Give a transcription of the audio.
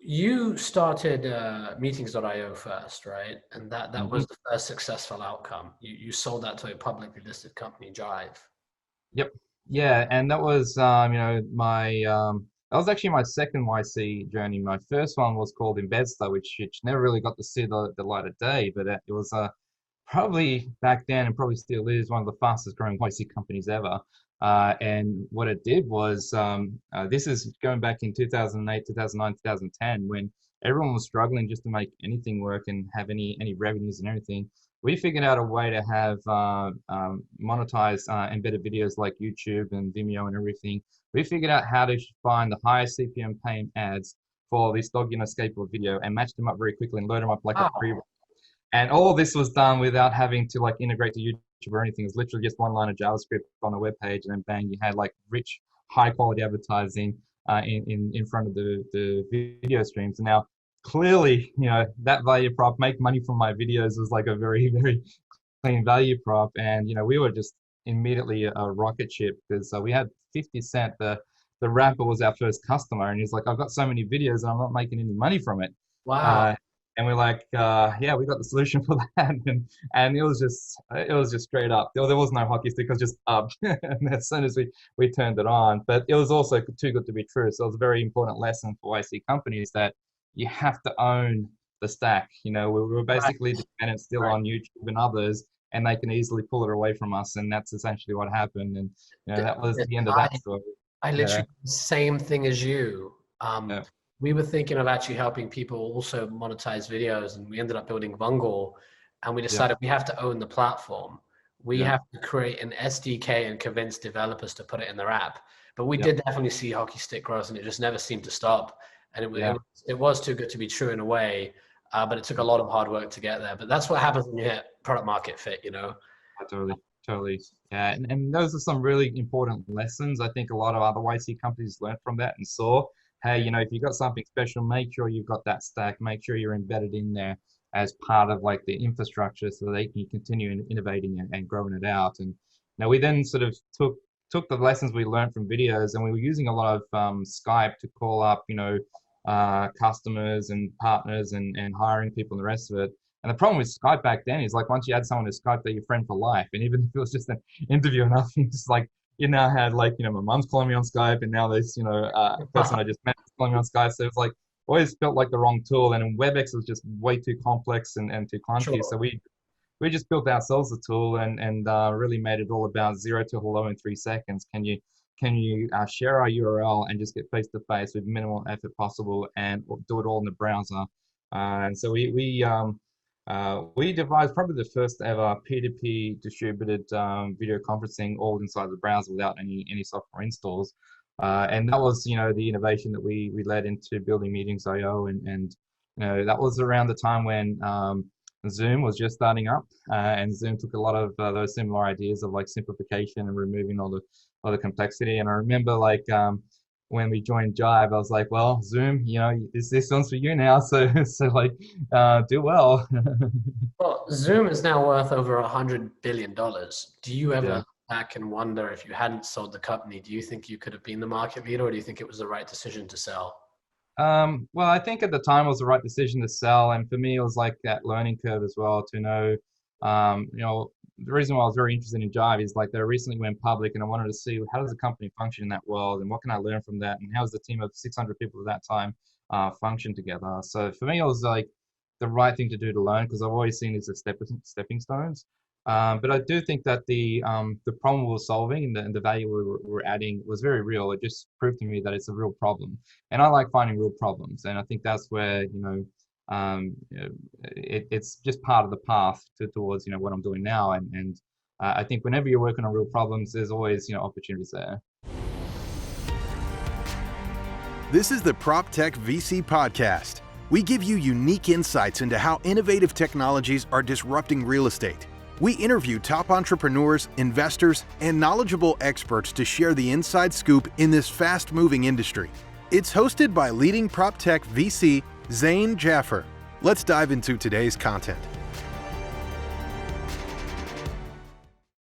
you started meetings.io first, right? And that Mhm. was the first successful outcome. You sold that to a publicly listed company, Jive. Yep. Yeah, and that was my that was actually my second YC journey. My first one was called Embedster, which never really got to see the light of day, but it was probably back then and probably still is one of the fastest growing YC companies ever. And what it did was this is going back in 2008, 2009, 2010 when everyone was struggling just to make anything work and have any revenues and everything. We figured out a way to have monetize embedded videos like YouTube and Vimeo and everything. We figured out how to find the highest CPM paying ads for this dog skateboard video and match them up very quickly and load them up like a pre. Wow. And all of this was done without having to like integrate to YouTube or anything. It was literally just one line of JavaScript on a web page, and then bang, you had like rich, high quality advertising in front of the video streams. And now clearly, that value prop, make money from my videos, was like a very, very clean value prop. And we were just immediately a rocket ship because we had 50 Cent, the rapper, was our first customer, and he's like, I've got so many videos and I'm not making any money from it. Wow. Uh, and we're like, yeah, we got the solution for that, and it was just straight up. There was no hockey stick; it was just up. And as soon as we turned it on, but it was also too good to be true. So it was a very important lesson for YC companies that you have to own the stack. We were basically dependent still on YouTube and others, and they can easily pull it away from us, and that's essentially what happened. And that was the end of that story. I literally same thing as you. Yeah. We were thinking of actually helping people also monetize videos, and we ended up building Vungle, and we decided we have to own the platform. We have to create an SDK and convince developers to put it in their app. But we did definitely see hockey stick growth, and it just never seemed to stop. And it was too good to be true in a way, but it took a lot of hard work to get there. But that's what happens when you hit product market fit, Totally. Yeah, and those are some really important lessons. I think a lot of other YC companies learned from that and saw, hey, if you got something special, make sure you've got that stack, make sure you're embedded in there as part of like the infrastructure so they can continue innovating and growing it out. And now we then sort of took the lessons we learned from videos, and we were using a lot of Skype to call up, customers and partners and hiring people and the rest of it. And the problem with Skype back then is like once you add someone to Skype, they're your friend for life. And even if it was just an interview or nothing, it's like you now had like, my mom's calling me on Skype, and now this, person I just met is calling me on Skype. So it's like always felt like the wrong tool. And WebEx was just way too complex and too clunky. Sure. So we just built ourselves the tool and really made it all about 0 to hello in 3 seconds. Can you share our URL and just get face to face with minimal effort possible and do it all in the browser? And so we devised probably the first ever P2P distributed video conferencing all inside the browser without any software installs. And that was, the innovation that we led into building Meetings.io. And that was around the time when Zoom was just starting up. And Zoom took a lot of those similar ideas of like simplification and removing all the complexity. And I remember like, when we joined Jive, I was like, well, Zoom, this one's for you now. So like, do well. Well, Zoom is now worth over $100 billion. Do you ever look back and wonder if you hadn't sold the company, do you think you could have been the market leader, or do you think it was the right decision to sell? Well, I think at the time it was the right decision to sell. And for me, it was like that learning curve as well to know, the reason why I was very interested in Jive is like they recently went public, and I wanted to see how does a company function in that world, and what can I learn from that, and how does the team of 600 people at that time function together. So for me, it was like the right thing to do to learn, because I've always seen these as stepping stones. But I do think that the problem we were solving and the value we were adding was very real. It just proved to me that it's a real problem, and I like finding real problems, and I think that's where it's just part of the path towards what I'm doing now. And I think whenever you're working on real problems, there's always opportunities there. This is the PropTech VC Podcast. We give you unique insights into how innovative technologies are disrupting real estate. We interview top entrepreneurs, investors, and knowledgeable experts to share the inside scoop in this fast-moving industry. It's hosted by leading PropTech VC Zain Jaffer. Let's dive into today's content.